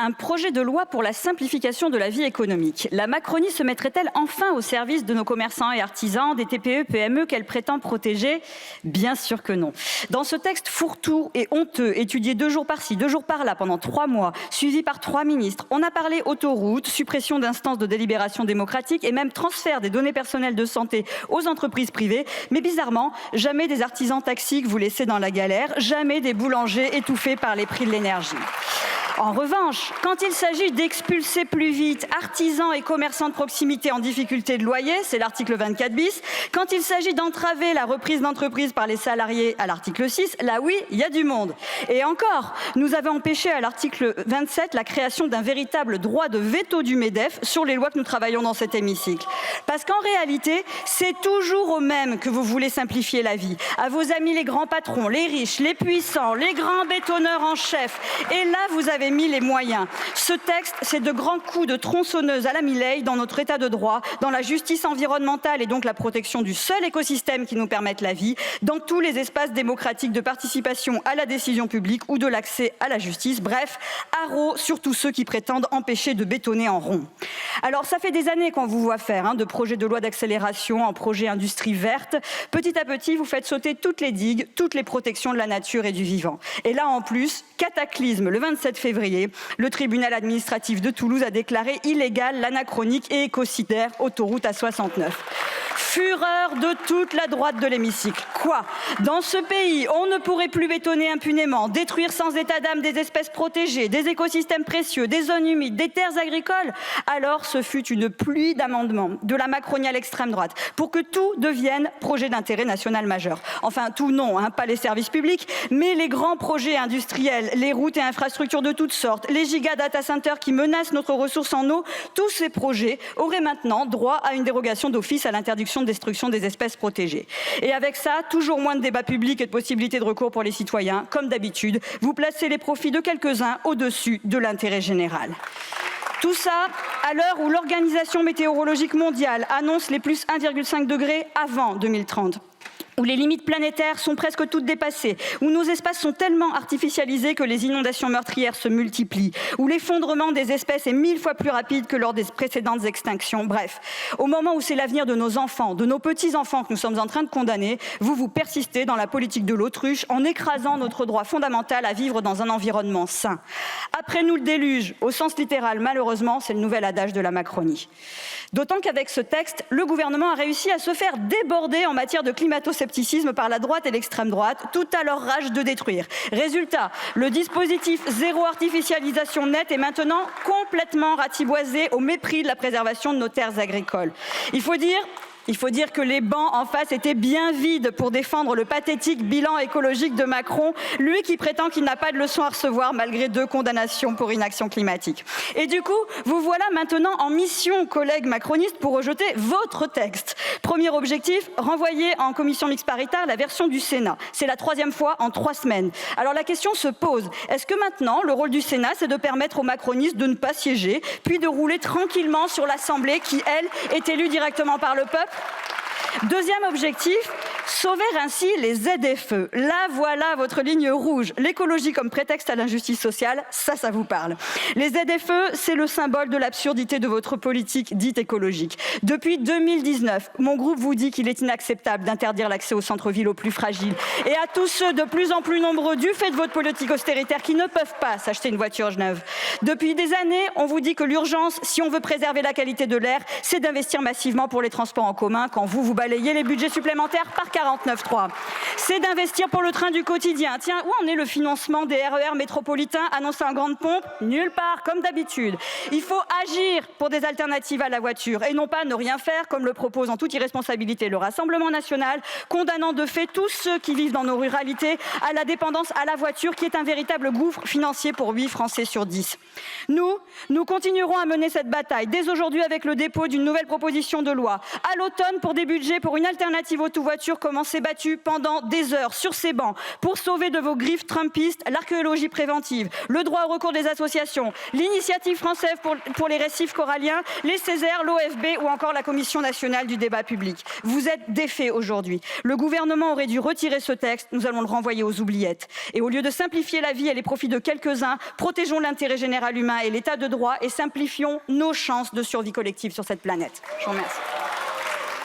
Un projet de loi pour la simplification de la vie économique. La Macronie se mettrait-elle enfin au service de nos commerçants et artisans, des TPE, PME qu'elle prétend protéger? Bien sûr que non. Dans ce texte fourre-tout et honteux, étudié 2 jours par-ci, 2 jours par-là pendant 3 mois, suivi par 3 ministres, on a parlé autoroute, suppression d'instances de délibération démocratique et même transfert des données personnelles de santé aux entreprises privées. Mais bizarrement, jamais des artisans taxis que vous laissez dans la galère, jamais des boulangers étouffés par les prix de l'énergie. En revanche, quand il s'agit d'expulser plus vite artisans et commerçants de proximité en difficulté de loyer, c'est l'article 24 bis, quand il s'agit d'entraver la reprise d'entreprise par les salariés à l'article 6, là oui, il y a du monde. Et encore, nous avons empêché à l'article 27 la création d'un véritable droit de veto du MEDEF sur les lois que nous travaillons dans cet hémicycle. Parce qu'en réalité, c'est toujours aux mêmes que vous voulez simplifier la vie. À vos amis les grands patrons, les riches, les puissants, les grands bétonneurs en chef. Et là, vous avez mis les moyens. Ce texte, c'est de grands coups de tronçonneuse à la Milei dans notre état de droit, dans la justice environnementale et donc la protection du seul écosystème qui nous permette la vie, dans tous les espaces démocratiques de participation à la décision publique ou de l'accès à la justice. Bref, haro sur tous ceux qui prétendent empêcher de bétonner en rond. Alors, ça fait des années qu'on vous voit faire de projets de loi d'accélération en projet industrie verte. Petit à petit, vous faites sauter toutes les digues, toutes les protections de la nature et du vivant. Et là, en plus, cataclysme, le 27 février, le tribunal administratif de Toulouse a déclaré illégale l'anachronique et écocidaire autoroute A69. Fureur de toute la droite de l'hémicycle. Quoi? Dans ce pays, on ne pourrait plus bétonner impunément, détruire sans état d'âme des espèces protégées, des écosystèmes précieux, des zones humides, des terres agricoles? Alors ce fut une pluie d'amendements de la Macronie à l'extrême droite pour que tout devienne projet d'intérêt national majeur. Enfin, tout non, pas les services publics, mais les grands projets industriels, les routes et infrastructures de toutes sortes, les giga data centers qui menacent notre ressource en eau, tous ces projets auraient maintenant droit à une dérogation d'office à l'interdiction de destruction des espèces protégées. Et avec ça, toujours moins de débats publics et de possibilités de recours pour les citoyens. Comme d'habitude, vous placez les profits de quelques-uns au-dessus de l'intérêt général. Tout ça à l'heure où l'Organisation météorologique mondiale annonce les plus 1,5 degrés avant 2030. Où les limites planétaires sont presque toutes dépassées, où nos espaces sont tellement artificialisés que les inondations meurtrières se multiplient, où l'effondrement des espèces est 1000 fois plus rapide que lors des précédentes extinctions. Bref, au moment où c'est l'avenir de nos enfants, de nos petits-enfants que nous sommes en train de condamner, vous persistez dans la politique de l'autruche en écrasant notre droit fondamental à vivre dans un environnement sain. Après nous le déluge, au sens littéral, malheureusement, c'est le nouvel adage de la Macronie. D'autant qu'avec ce texte, le gouvernement a réussi à se faire déborder en matière de climato-scepticisme par la droite et l'extrême droite, tout à leur rage de détruire. Résultat, le dispositif zéro artificialisation nette est maintenant complètement ratiboisé au mépris de la préservation de nos terres agricoles. Il faut dire que les bancs en face étaient bien vides pour défendre le pathétique bilan écologique de Macron, lui qui prétend qu'il n'a pas de leçon à recevoir malgré 2 condamnations pour inaction climatique. Et du coup, vous voilà maintenant en mission, collègues macronistes, pour rejeter votre texte. Premier objectif, renvoyer en commission mixte paritaire la version du Sénat. C'est la 3e fois en 3 semaines. Alors la question se pose, est-ce que maintenant, le rôle du Sénat, c'est de permettre aux macronistes de ne pas siéger, puis de rouler tranquillement sur l'Assemblée qui, elle, est élue directement par le peuple? Deuxième objectif, sauver ainsi les ZFE. Là, voilà votre ligne rouge. L'écologie comme prétexte à l'injustice sociale, ça vous parle. Les ZFE, c'est le symbole de l'absurdité de votre politique dite écologique. Depuis 2019, mon groupe vous dit qu'il est inacceptable d'interdire l'accès aux centres-villes aux plus fragiles et à tous ceux de plus en plus nombreux du fait de votre politique austéritaire qui ne peuvent pas s'acheter une voiture neuve. Depuis des années, on vous dit que l'urgence, si on veut préserver la qualité de l'air, c'est d'investir massivement pour les transports en commun quand vous balayez les budgets supplémentaires par 49.3. C'est d'investir pour le train du quotidien. Tiens, où en est le financement des RER métropolitains annoncé en grande pompe? Nulle part, comme d'habitude. Il faut agir pour des alternatives à la voiture et non pas ne rien faire comme le propose en toute irresponsabilité le Rassemblement national, condamnant de fait tous ceux qui vivent dans nos ruralités à la dépendance à la voiture qui est un véritable gouffre financier pour 8 Français sur 10. Nous continuerons à mener cette bataille dès aujourd'hui avec le dépôt d'une nouvelle proposition de loi. À l'automne pour des budgets pour une alternative au tout-voiture comment s'est battu pendant des heures sur ces bancs pour sauver de vos griffes trumpistes l'archéologie préventive, le droit au recours des associations, l'initiative française pour les récifs coralliens, les Césaires, l'OFB ou encore la Commission nationale du débat public. Vous êtes défaits aujourd'hui. Le gouvernement aurait dû retirer ce texte, nous allons le renvoyer aux oubliettes. Et au lieu de simplifier la vie et les profits de quelques-uns, protégeons l'intérêt général humain et l'état de droit et simplifions nos chances de survie collective sur cette planète. Je vous remercie.